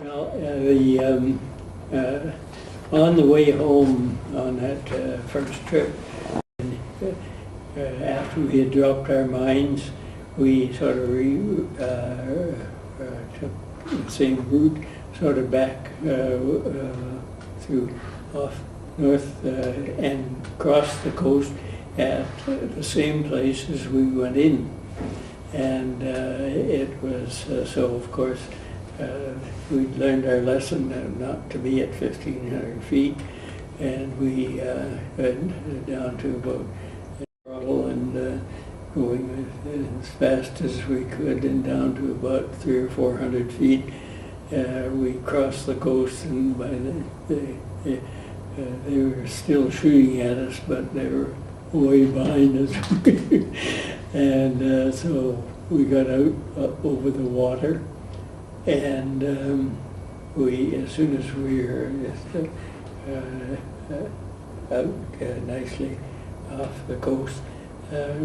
Well, on the way home on that first trip, after we had dropped our mines, we sort of took the same route, sort of back through off north and across the coast at the same place as we went in. And it was, so of course, we'd learned our lesson not to be at 1,500 feet, and we went down to about throttle and going as fast as we could, and down to about 300 or 400 feet. We crossed the coast, and by they were still shooting at us, but they were way behind us. And so we got out over the water, and as soon as we were out nicely off the coast,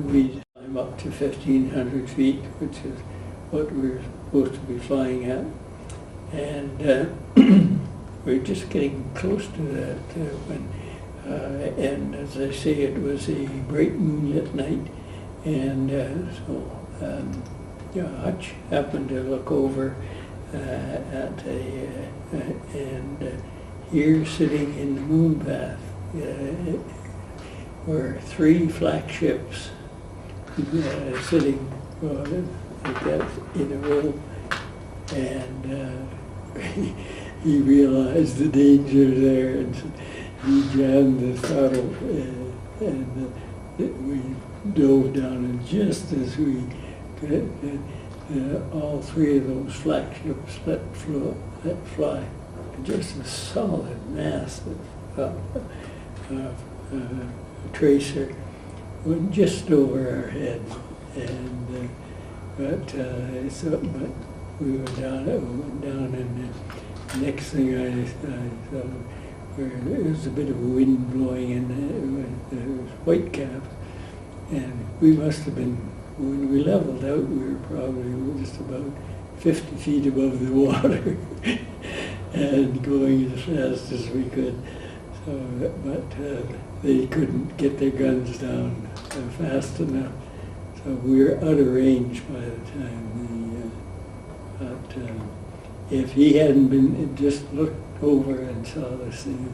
we climbed up to 1,500 feet, which is what we were supposed to be flying at. And we're just getting close to that when, and as I say, it was a bright moonlit night, and Hutch happened to look over at and here, sitting in the moon path, were 3 flak ships sitting like that in a row, and he realized the danger there, and he jammed the throttle, and we dove down, and just as we all 3 of those flak ships let fly, just a solid mass of tracer went just over our head, and but we went down, and the next thing I saw, there was a bit of wind blowing, and it was white cap, and we must have been, when we leveled out, we were probably just about 50 feet above the water and going as fast as we could. So, but they couldn't get their guns down fast enough, so we were out of range by the time if he hadn't been just looked over and saw this thing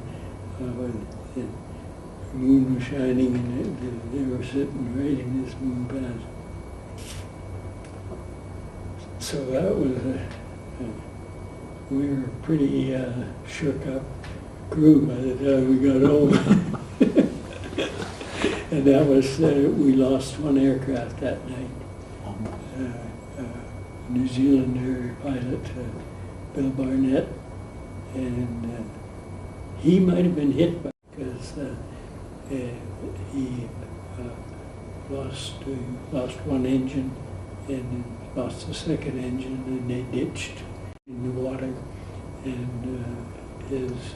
when the moon was shining, and they were sitting right in this moon path. So that was we were pretty shook up crew by the time we got home. And that was, we lost 1 aircraft that night. New Zealander pilot, Bill Barnett, and he might have been hit by, because he lost 1 engine, and lost the 2nd engine, and they ditched in the water, and his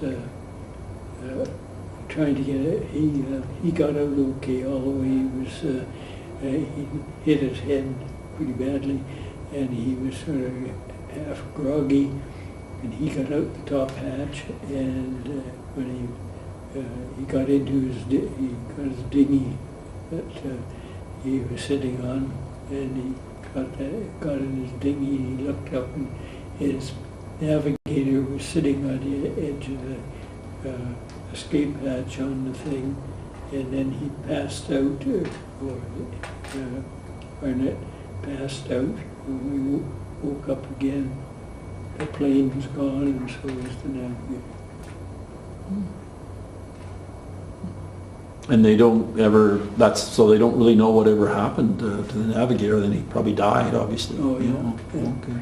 trying to get it, he got out okay all the way. He hit his head pretty badly, and he was sort of half groggy, and he got out the top hatch, and when he got into his dinghy that he was sitting on, and he got in his dinghy, and he looked up, and his navigator was sitting on the edge of the escape hatch on the thing, and then he passed out, or Barnett passed out. When we woke up again, the plane was gone, and so was the navigator. And they don't ever, so they don't really know whatever happened to the navigator. Then he probably died, obviously. Oh, yeah. Okay.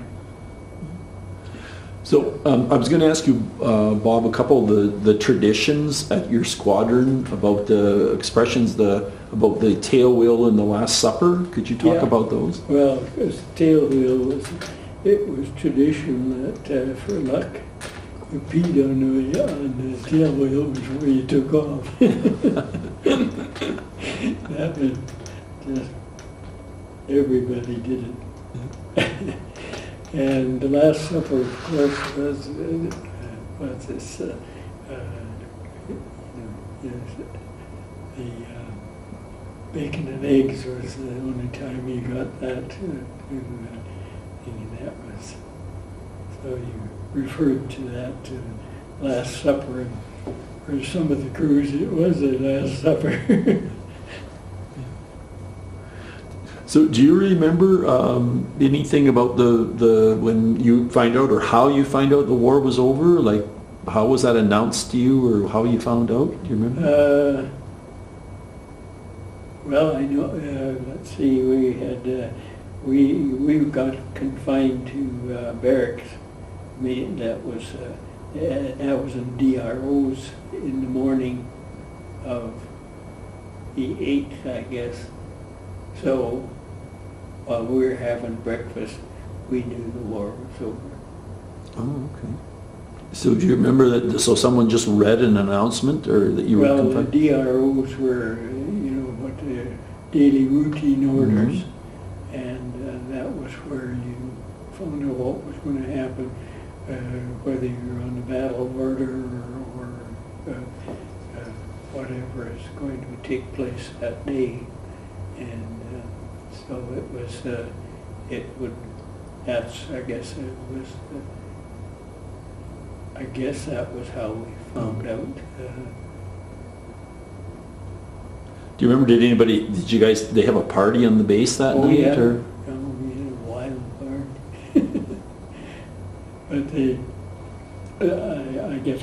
So I was going to ask you, Bob, a couple of the traditions at your squadron about the expressions, about the tail wheel and the Last Supper. Could you talk about those? Well, because tail wheel was tradition that for luck, you peed on the tail wheel before you took off. That was just, everybody did it. And the Last Supper, of course, was this, the bacon and eggs was the only time you got that. And that was, so you referred to that Last Supper, and for some of the crews, it was the Last Supper. So do you remember anything about the when you find out, or how you find out the war was over? Like, how was that announced to you, or how you found out? Do you remember? Well, I know, let's see, we had, we got confined to barracks. That was in DROs in the morning of the 8th, I guess. So while we were having breakfast, we knew the war was over. Oh, okay. So do you remember that, so someone just read an announcement, or that you were confined? Well, the DROs were, what the daily routine orders, and that was where you found out what was going to happen, whether you're on the battle order or whatever is going to take place that day. And so it was, I guess that was how we found out. Do you remember, did you guys, they have a party on the base that night? Yeah. Or? We had a wild party. But I guess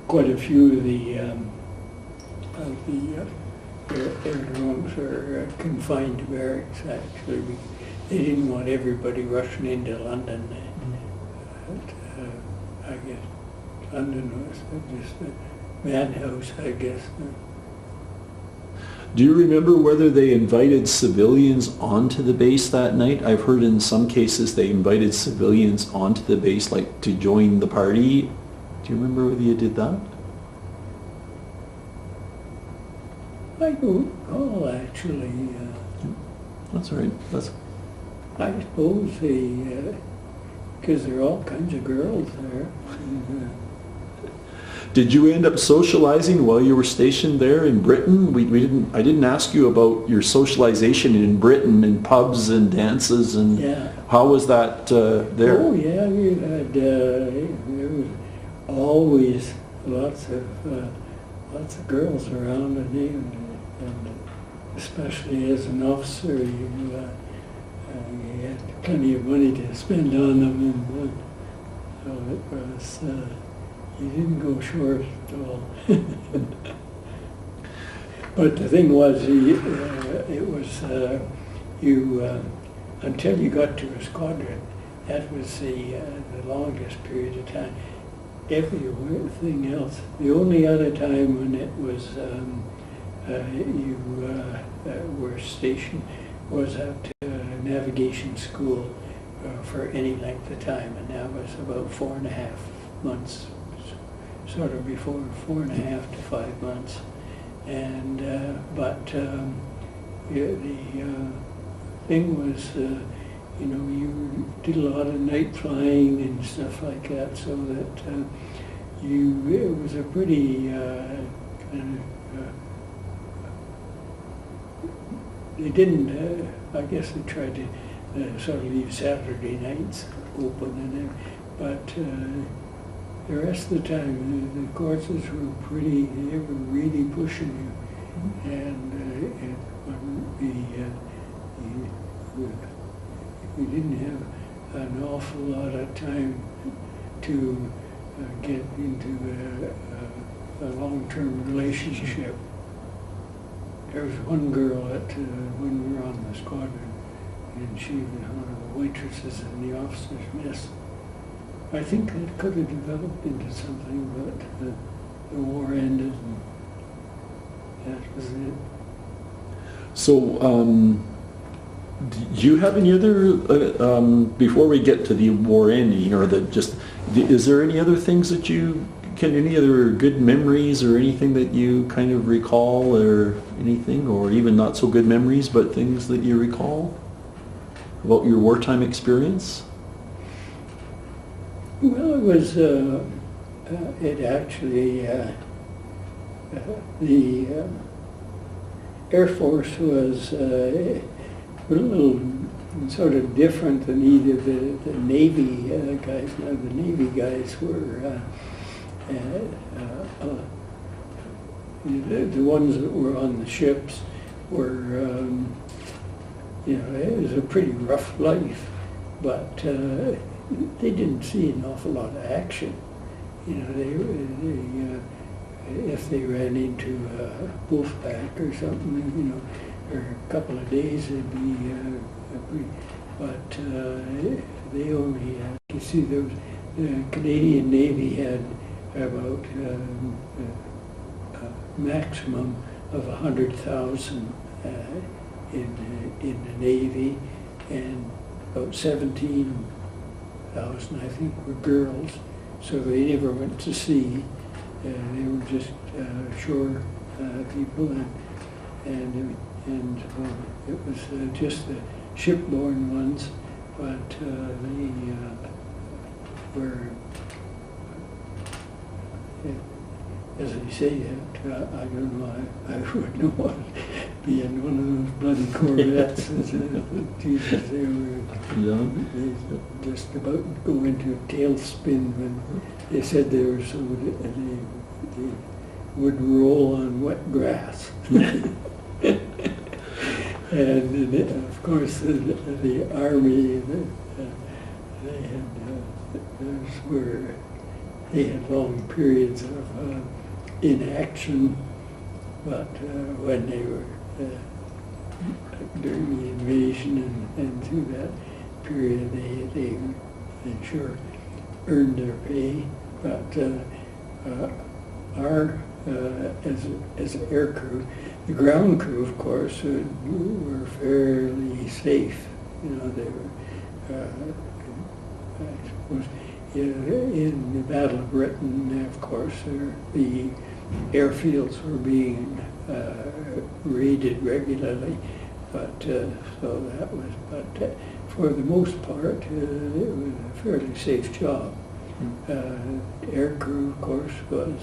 quite a few of the aerodromes are confined to barracks, actually. They didn't want everybody rushing into London. But, I guess London was just a madhouse, I guess. Do you remember whether they invited civilians onto the base that night? I've heard in some cases they invited civilians onto the base, like to join the party. Do you remember whether you did that? I don't recall, actually. That's all right. I suppose because there are all kinds of girls there. Did you end up socializing while you were stationed there in Britain? I didn't ask you about your socialization in Britain, in pubs and dances, and Yeah. how was that there? Oh yeah, we had there was always lots of girls around, and especially as an officer, you had plenty of money to spend on them, and so it was. You didn't go short at all. But the thing was, it was until you got to a squadron, that was the longest period of time. Everything else, the only other time when it was you were stationed was at navigation school for any length of time, and that was about 4.5 months. Sort of before 4.5 to 5 months, and the thing was, you did a lot of night flying and stuff like that, so that it was a pretty they didn't. I guess they tried to sort of leave Saturday nights open, and but. The rest of the time, the courses were they were really pushing you, and we didn't have an awful lot of time to get into a long-term relationship. There was one girl when we were on the squadron, and she was one of the waitresses in the officers' mess. I think that could have developed into something, but the war ended, and that was it. So, do you have any other, before we get to the war ending, or is there any other things that any other good memories or anything that you kind of recall, or anything, or even not so good memories, but things that you recall about your wartime experience? Well, it was, it actually, the Air Force was a little sort of different than either the Navy guys. Now, the Navy guys were the ones that were on the ships were, you know, it was a pretty rough life, but they didn't see an awful lot of action. You know, if they ran into a wolf pack or something, you know, or a couple of days, it'd be pretty, but they only, you see, the Canadian Navy had about a maximum of 100,000 in the Navy, and about 17,000, I think, were girls. So they never went to sea. They were just shore people, and it was just the shipborne ones, but they were, as I say, I don't know, I wouldn't want to be in one of those bloody Corvettes. Jesus, they were they just about to go into a tailspin when they said they were so they would roll on wet grass. And of course, the Army, they had long periods of inaction, but when they were during the invasion and through that period, they sure earned their pay. But our as air crew, the ground crew, of course, were fairly safe. You know, they were, I suppose, in the Battle of Britain, of course, the airfields were being raided regularly, but so that was, but for the most part, it was a fairly safe job. Air crew, of course, was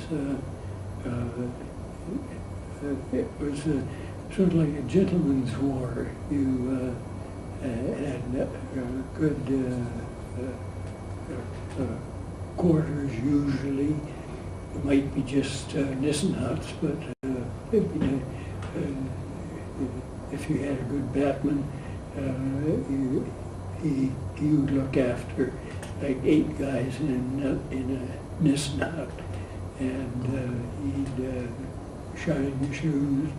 it was sort of like a gentleman's war. You had good quarters usually. It might be just Nissen huts, but if you had a good batman, he would look after like 8 guys in a Nissen hut, and he'd shine your shoes,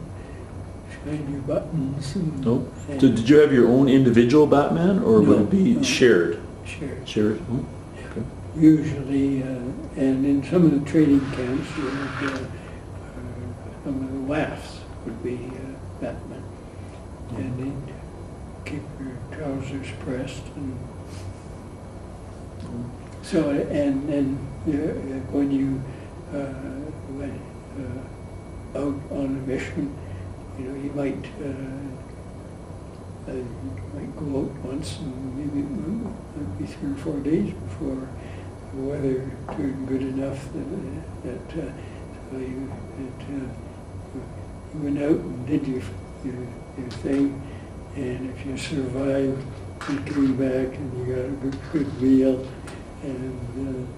shine your buttons. And, oh. Did you have your own individual Batman, or would it be shared? Shared. Shared. Oh. Okay. Usually, and in some of the training camps, you had, some of the WAFs would be Batman, and they'd keep your trousers pressed, and so, and when you went out on a mission, you know, you might go out once, and maybe it might be 3 or 4 days before the weather turned good enough that so you went out and did your thing, and if you survived, you came back and you got a good meal and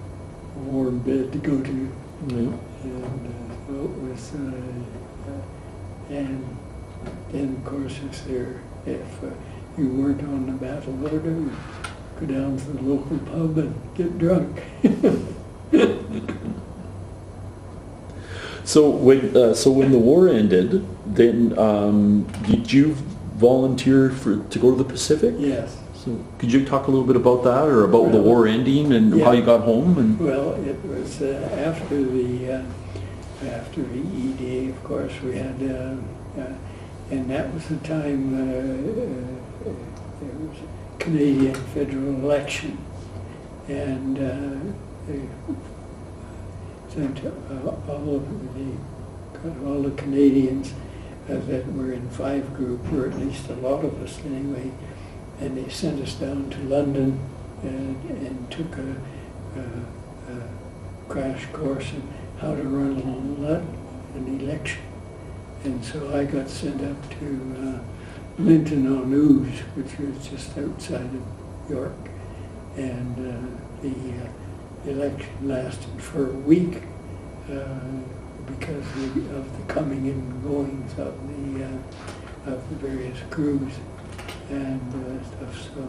a warm bed to go to. Yeah. And so it was, and then of course if you weren't on the battle order, you go down to the local pub and get drunk. So when the war ended, then did you volunteer to go to the Pacific? Yes. So could you talk a little bit about that, or about the war ending and how you got home? And well, it was after the E-Day, of course, we had, and that was the time there was a Canadian federal election, and they sent all the Canadians that were in 5 group, or at least a lot of us anyway, and they sent us down to London and took a crash course on how to run an election. And so I got sent up to Linton-on-Ouse, which was just outside of York. And the election lasted for a week because of the coming and goings of the various crews and stuff. So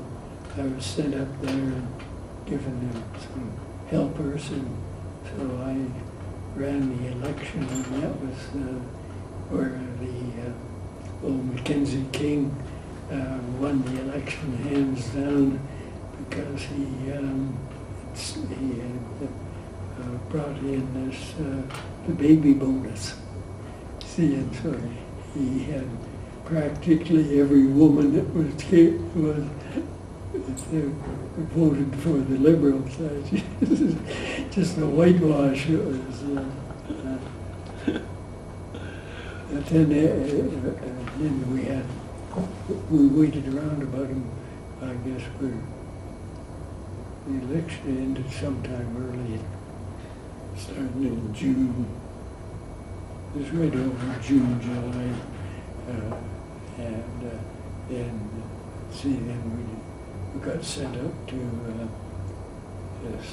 I was sent up there and given them some helpers, and so I ran the election, and that was where the old Mackenzie King won the election hands down, because he brought in this the baby bonus. See, and so he had practically every woman that was voted for the Liberal side. Just a whitewash. It was. And then we waited around about him. I guess the election ended sometime early, starting in June. It was right over June, July, then we got sent up to this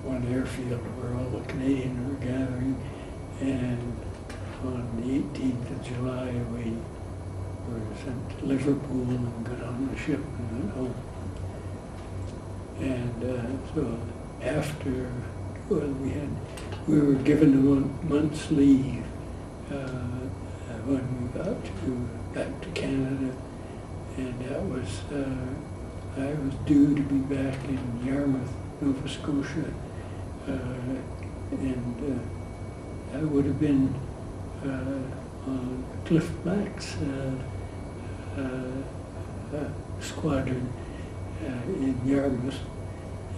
one airfield where all the Canadians were gathering, and on the 18th of July we were sent to Liverpool and got on the ship and went home. And so after, we were given a month's leave when we got back to Canada, and that was, I was due to be back in Yarmouth, Nova Scotia, and I would have been on Cliff Black's squadron in Yarmouth,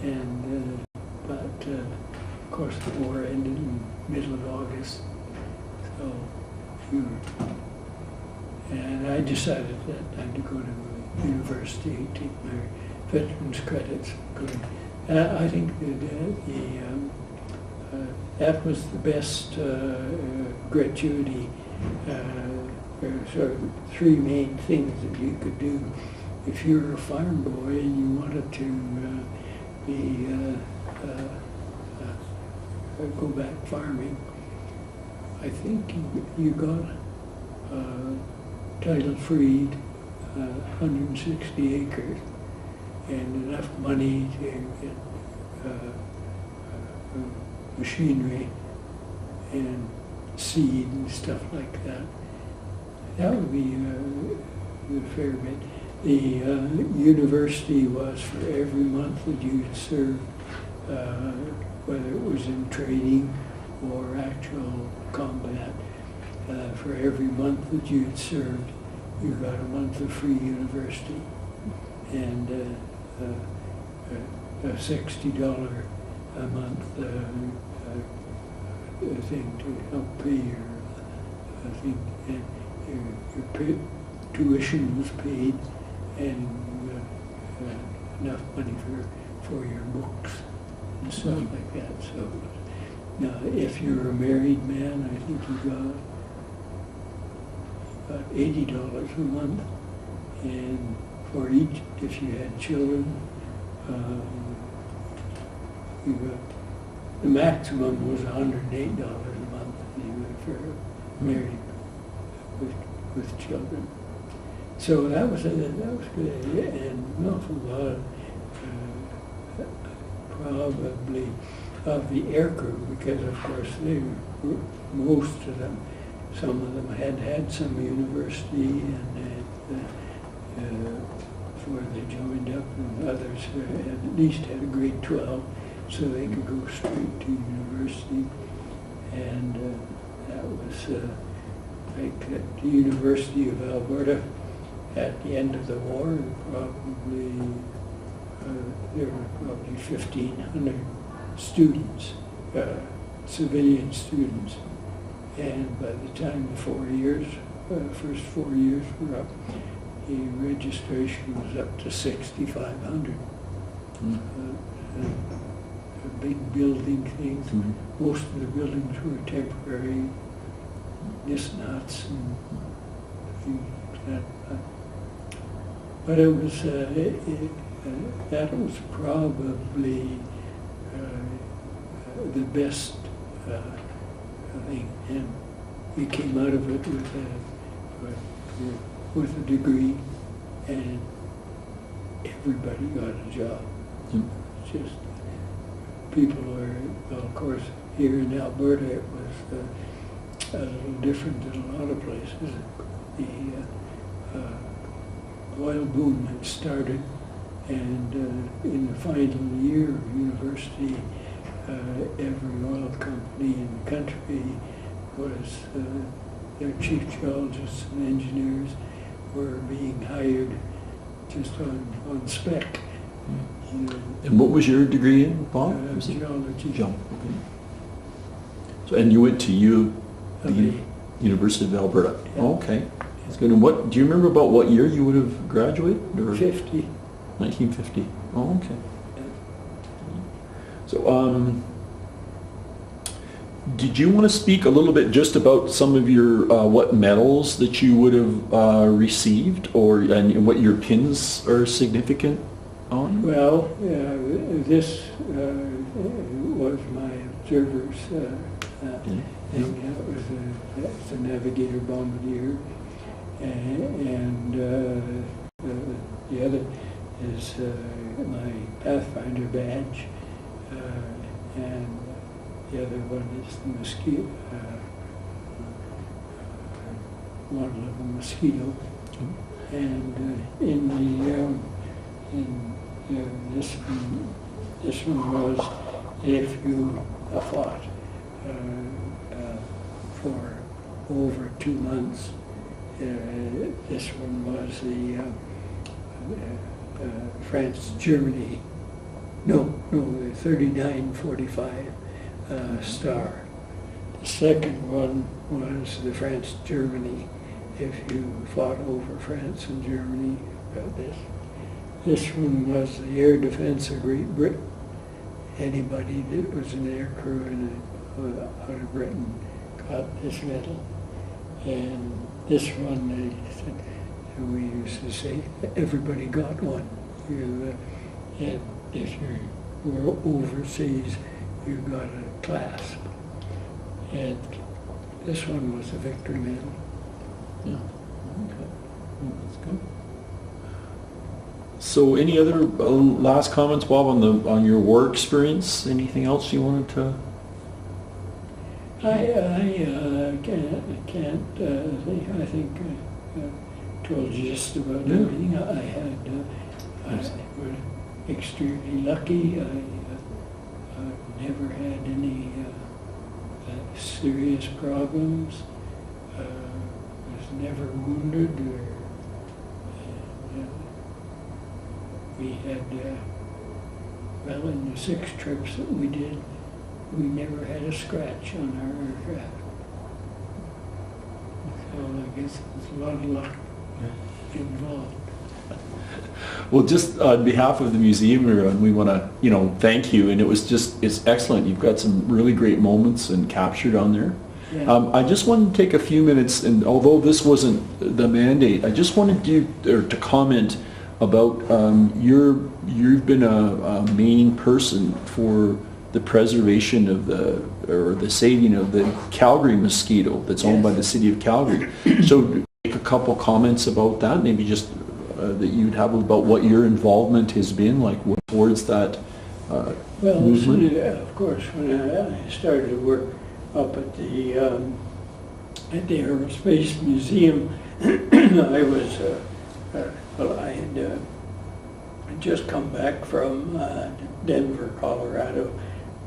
and but of course the war ended in the middle of August, so and I decided that time to go to university, take my veterans credits. I think that was the best gratuity. There were sort of three main things that you could do if you were a farm boy and you wanted to go back farming. I think you got title freed 160 acres and enough money to get machinery and seed and stuff like that. That would be a fair bit. The university was for every month that you served, whether it was in training or actual combat, for every month that you had served, you got a month of free university and a $60 a month thing to help pay your thing. And your tuition was paid, and enough money for your books and stuff like that. So now, if you're a married man, I think you got about $80 a month, and for each, if you had children, you got the maximum was $108 a month if you're married with children. So that was good, and an awful lot, probably, of the air crew, because of course they were, most of them, some of them had some university, and before they joined up, and others had at least had a grade 12, so they could go straight to university. And that was like at the University of Alberta at the end of the war, probably there were probably 1,500 students, civilian students. And by the time the 4 years, first 4 years were up, the registration was up to 6,500. the big building things. Mhm. Most of the buildings were temporary, just nuts and things like that. But it was, that was probably the best thing. And we came out of it with a degree, and everybody got a job. Mm. Just people are, well, of course, here in Alberta it was a little different than a lot of places. The oil boom had started, and in the final year of university, every oil company in the country was, their chief geologists and engineers were being hired just on spec. And what was your degree in, Bob? Geology. Okay. So, and you went to the University of Alberta. Yeah. Oh, okay, that's good. And what do you remember about what year you would have graduated? Or 50. 1950. Oh, okay. So, did you want to speak a little bit just about some of your what medals that you would have received, and what your pins are significant on? Well, this was my observer's thing. That's a Navigator Bombardier, and the other is my Pathfinder badge, and the other one is the mosquito, model of a mosquito, and this one was if you fought for over 2 months. This one was the France-Germany, the 3945 star. The second one was the France-Germany. If you fought over France and Germany, got this. This one was the Air Defence of Great Britain. Anybody that was an air crew out of Britain got this medal. And this one, they said, we used to say, everybody got one. And if you were overseas, you got a clasp. And this one was a victory medal. Yeah. Okay. That's good. So, any other last comments, Bob, on your war experience? Anything else you wanted to? I can't think. I think I told you just about everything. I was extremely lucky. I've never had any serious problems. Was never wounded. We had, well, in the 6 trips that we did, we never had a scratch on our aircraft. So I guess there's a lot of luck involved. Well, just on behalf of the museum, we want to, thank you. And it's excellent. You've got some really great moments and captured on there. Yeah. I just wanted to take a few minutes, and although this wasn't the mandate, I just wanted you to comment about you've been a main person for the preservation of the saving of the Calgary mosquito that's owned by the city of Calgary. So make a couple comments about that, maybe just that you'd have about what your involvement has been like towards that movement. Well, of course, when I started to work up at the Aerospace Museum, I was I had just come back from Denver, Colorado,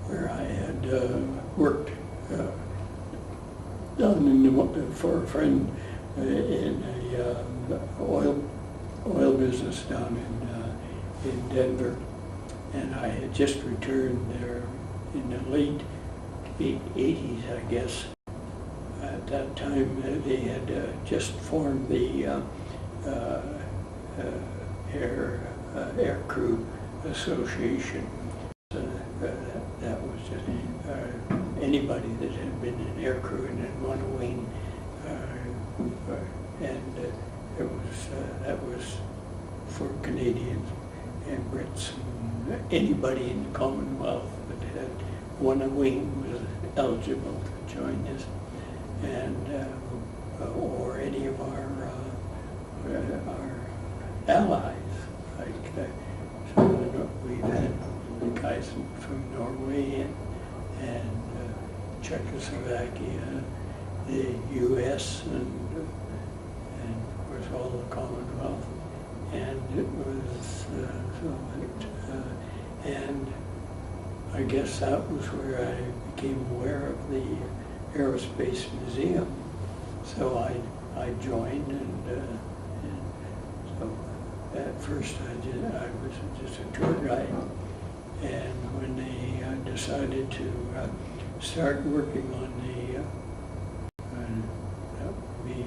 where I had worked for a friend in a oil business down in Denver, and I had just returned there in the late 80s, I guess. At that time, they had just formed the Air Crew Association. anybody that had been an aircrew and had won a wing, and it was that was for Canadians and Brits and anybody in the Commonwealth that had won a wing was eligible to join this, and or any of our allies. Like so we've had guys from Norway and Czechoslovakia, the U.S. and of course all the Commonwealth, and it was and I guess that was where I became aware of the Aerospace Museum. So I joined, and so at first I was just a tour guide, and when they decided to start working on the that would be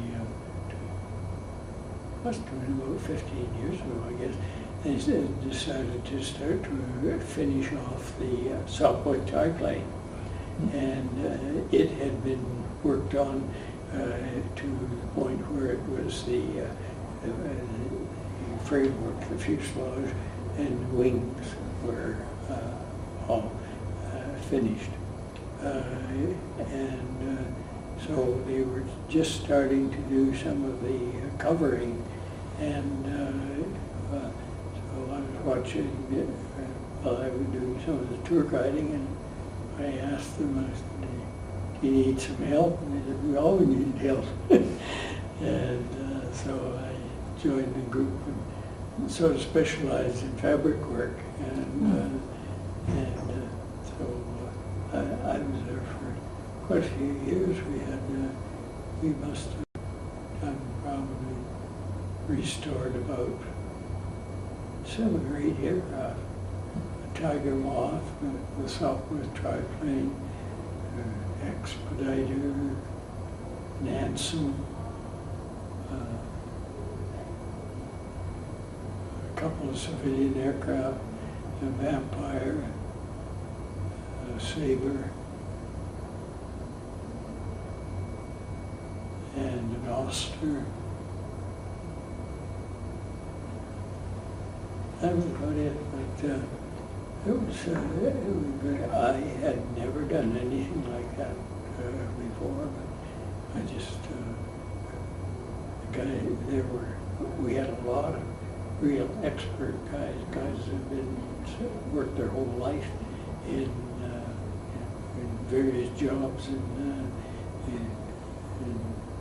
must have been about 15 years ago, I guess. They decided to start to finish off the Southwest triplane, and it had been worked on to the point where it was the framework, the fuselage, and wings were all finished. So they were just starting to do some of the covering, and so I was watching it while I was doing some of the tour guiding, and I asked them, I said, do you need some help? And they said, we always need help. And so I joined the group and sort of specialized in fabric work, and so I was there for quite a few years. We must have done probably restored about 7 or 8 aircraft. The Tiger Moth, the Southwest triplane, Expediter, Nansen, a couple of civilian aircraft, a Vampire, a Sabre, and an Oster. That was about it, but it was good. I had never done anything like that before, but I just, we had a lot of real expert guys that have worked their whole life in various jobs in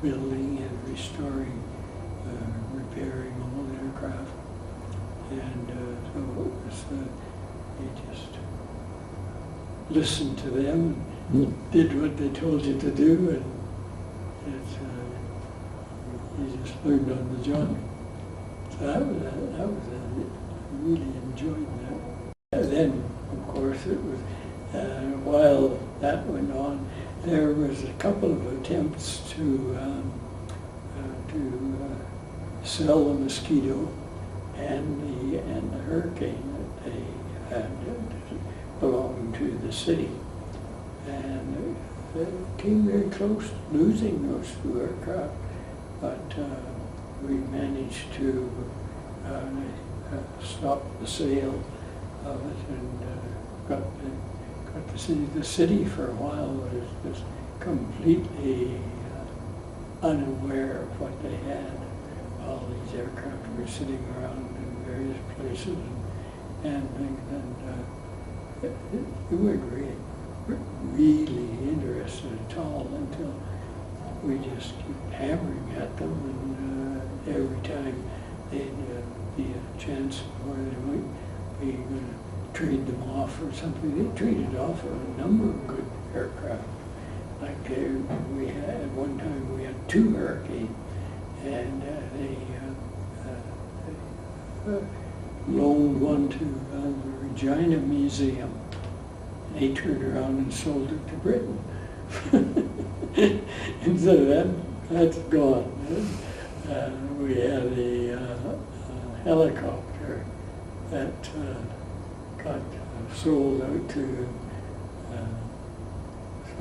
building and restoring, repairing old aircraft. And so it was, you just listened to them and did what they told you to do, and you just learned on the job. So that was I really enjoyed that. And then, of course, it was, while that went on, there was a couple of attempts to sell the Mosquito and the Hurricane that they had belonging to the city, and they came very close to losing those 2 aircraft, but we managed to stop the sale of it, and got the city for a while was just completely unaware of what they had. All these aircraft were sitting around in various places and things, and we weren't really interested at all until we just kept hammering at them, and every time they'd be a chance where they might be going to trade them off or something. They traded off a number of good aircraft. Like we had, at one time we had 2 Hurricanes, and they loaned one to the Regina Museum. They turned around and sold it to Britain. And so that's gone. We had a helicopter that got sold out to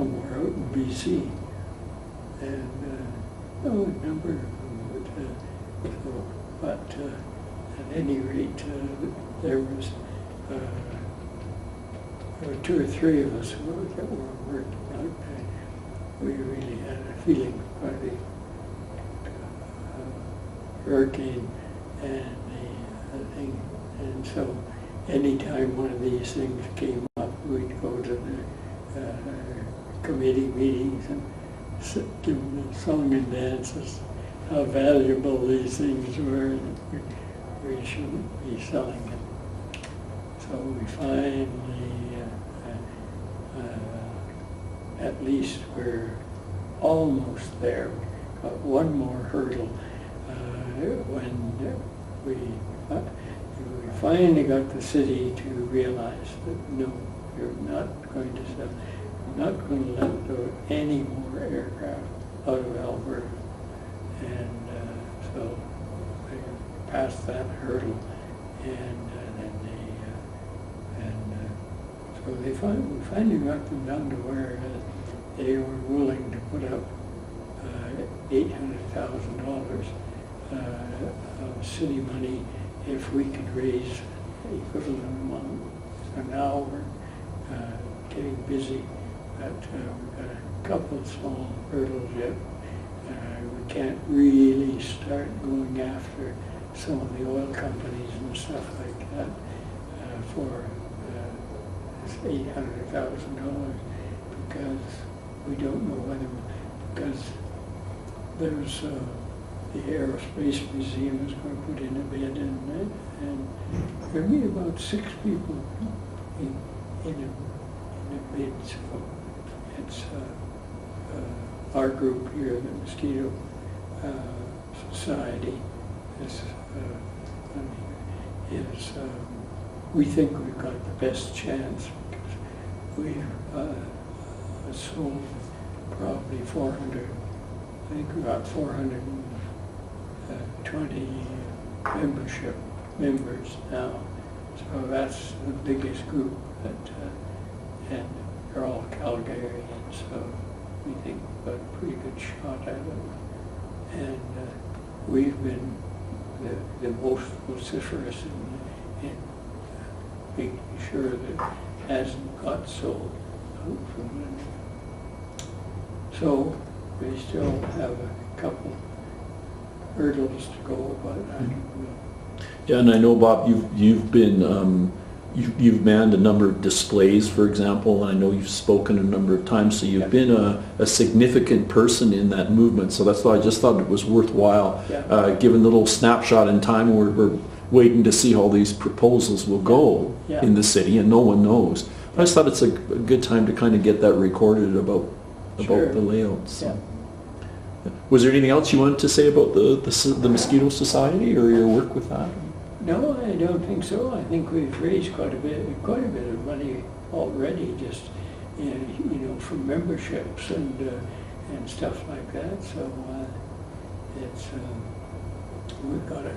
somewhere out in BC. And a number of them but at any rate, there was two or three of us that were working out. We really had a feeling by the hurricane and the thing. And so anytime one of these things came up, we'd go to the committee meetings and give them the song and dances, how valuable these things were, and we shouldn't be selling them. So we finally, at least we're almost there. Got one more hurdle when we finally got the city to realize that no, you're not going to sell, you're not going to let go any more aircraft out of Alberta. And so they passed that hurdle, and then so we finally got them down to where they were willing to put up $800,000 of city money if we could raise the equivalent amount. So now we're getting busy, but we've got a couple of small hurdles yet. We can't really start going after some of the oil companies and stuff like that for this $800,000 because we don't know whether, because there's the Aerospace Museum is going to put in a bid, and there'll be about 6 people in a bid. So it's our group here, the Mosquito Society, we think we've got the best chance because we've sold probably 400, I think we got 420 members now. So that's the biggest group and they're all Calgarians, so we think we've got a pretty good shot at it. And we've been the most vociferous in making sure that it hasn't got sold out from them. So we still have a couple hurdles to go, but I don't know. Yeah, and I know, Bob, you've been you've manned a number of displays, for example, and I know you've spoken a number of times, so you've been a significant person in that movement. So that's why I just thought it was worthwhile, given the little snapshot in time where we're waiting to see how these proposals will go in the city, and no one knows. I just thought it's a good time to kind of get that recorded about the layout. So. Was there anything else you wanted to say about the Mosquito Society or your work with that? No, I don't think so. I think we've raised quite a bit of money already, just from memberships and stuff like that. So it's we've got a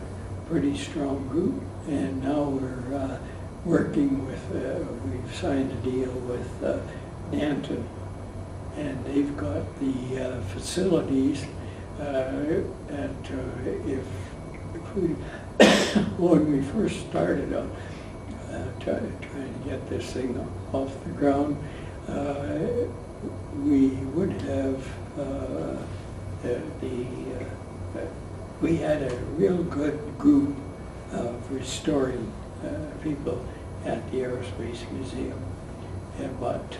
pretty strong group, and now we're working with. We've signed a deal with Nanton, and they've got the facilities. When we first started on trying to get this thing off the ground, we would have we had a real good group of restoring people at the Aerospace Museum, but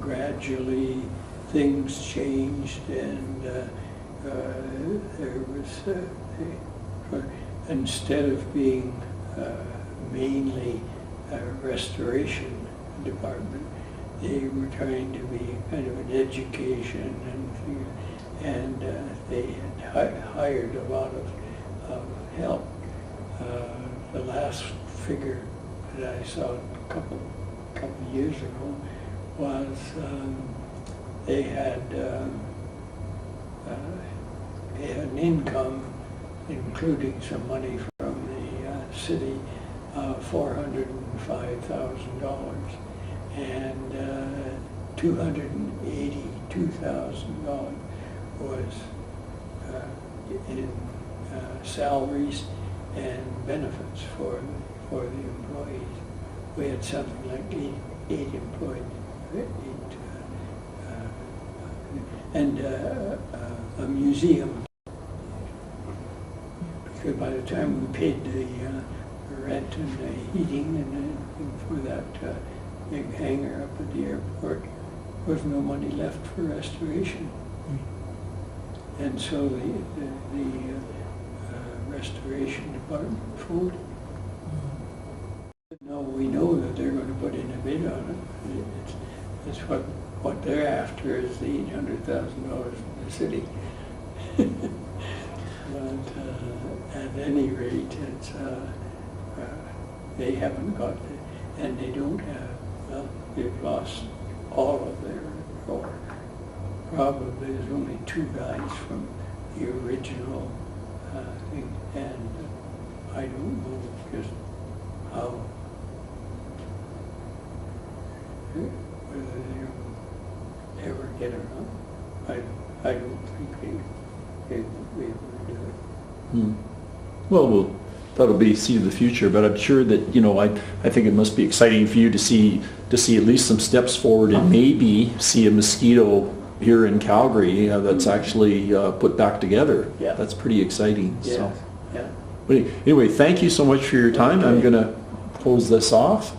gradually things changed, and there was instead of being mainly a restoration department, they were trying to be kind of an education and they had hired a lot of help. The last figure that I saw a couple years ago was they had an income, including some money from the city, $405,000, and $282,000 was in salaries and benefits for the employees. We had something like eight employees, and a museum. Because by the time we paid the rent and the heating and for that big hangar up at the airport, there was no money left for restoration. And so the restoration department folded. No, we know that they're going to put in a bid on it. It's what they're after is the $800,000 from the city. But at any rate, it's they haven't got it, and they don't have. Well, they've lost all of their, or probably there's only 2 guys from the original thing, and I don't know just how, whether they'll ever get it on. I don't think they won't be able to do it. Well, that'll be see the future, but I'm sure that, you know, I think it must be exciting for you to see at least some steps forward and maybe see a mosquito here in Calgary that's actually put back together. Yeah. That's pretty exciting. Yeah. So. Yeah. But anyway, thank you so much for your time. Okay. I'm going to close this off.